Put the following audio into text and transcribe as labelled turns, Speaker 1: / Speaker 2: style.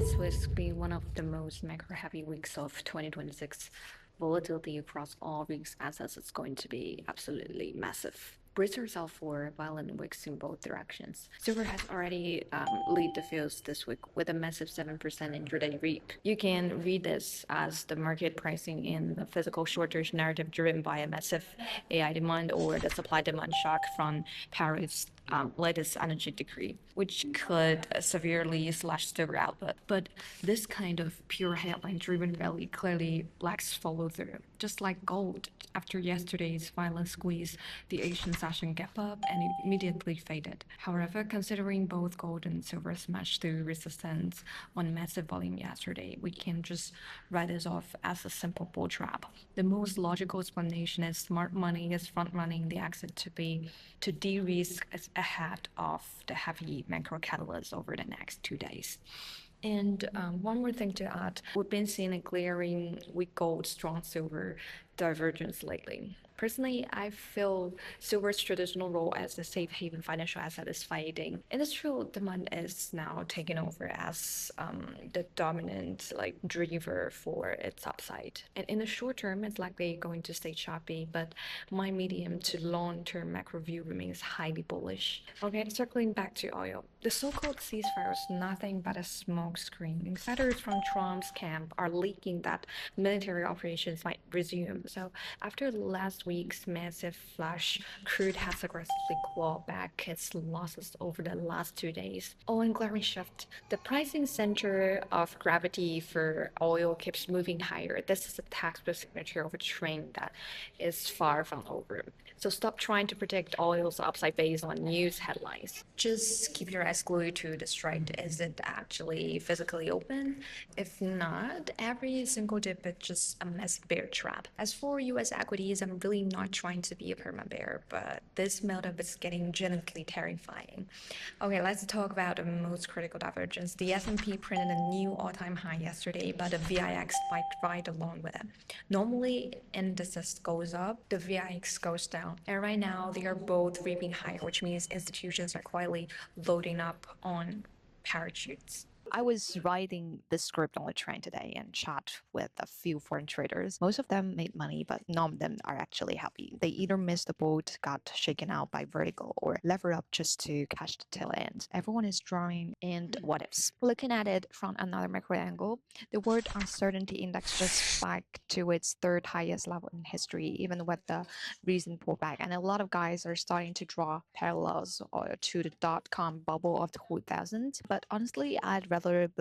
Speaker 1: this week's been one of the most macro-heavy weeks of 2026. Volatility across all risk assets is going to be absolutely massive. Brace yourself for violent weeks in both directions. Silver has already lead the fields this week with a massive 7% intraday reap. You can read this as the market pricing in the physical shortage narrative driven by a massive AI demand or the supply demand shock from Paris latest energy decree, which could severely slash silver output. But this kind of pure headline-driven rally clearly lacks follow-through. Just like gold, after yesterday's violent squeeze, the Asian session gap up and it immediately faded. However, considering both gold and silver smashed through resistance on massive volume yesterday, we can just write this off as a simple bull trap. The most logical explanation is smart money is front-running the exit to de-risk ahead of the heavy macro catalyst over the next 2 days. And one more thing to add, we've been seeing a glaring weak gold, strong silver divergence lately. Personally, I feel silver's traditional role as a safe haven financial asset is fading. Industrial demand is now taking over as the dominant driver for its upside. And in the short term, it's likely going to stay choppy, but my medium to long term macro view remains highly bullish. Okay, circling back to oil, the so-called ceasefire is nothing but a smokescreen. Insiders from Trump's camp are leaking that military operations might resume. So after last week's massive flush, crude has aggressively clawed back its losses over the last 2 days. Oh, and glaring shift. The pricing center of gravity for oil keeps moving higher. This is a textbook signature of a trend that is far from over. So stop trying to predict oil's upside based on news headlines. Just keep your eyes glued to the strike. Is it actually physically open? If not, every single dip is just a massive bear trap. As for US equities, I'm really not trying to be a perma bear, but this meltup is getting genuinely terrifying. Okay, let's talk about the most critical divergence. The S&P printed a new all-time high yesterday, but the VIX spiked right along with it. Normally, indices goes up, the VIX goes down, and right now they are both reaping higher, which means institutions are quietly loading up on parachutes.
Speaker 2: I was writing this script on the train today and chat with a few foreign traders. Most of them made money, but none of them are actually happy. They either missed the boat, got shaken out by vertigo, or levered up just to catch the tail end. Everyone is drawing in what ifs. Looking at it from another macro angle, the world uncertainty index just spiked to its third highest level in history, even with the recent pullback. And a lot of guys are starting to draw parallels to the dot-com bubble of the 2000s. But honestly, I'd rather believe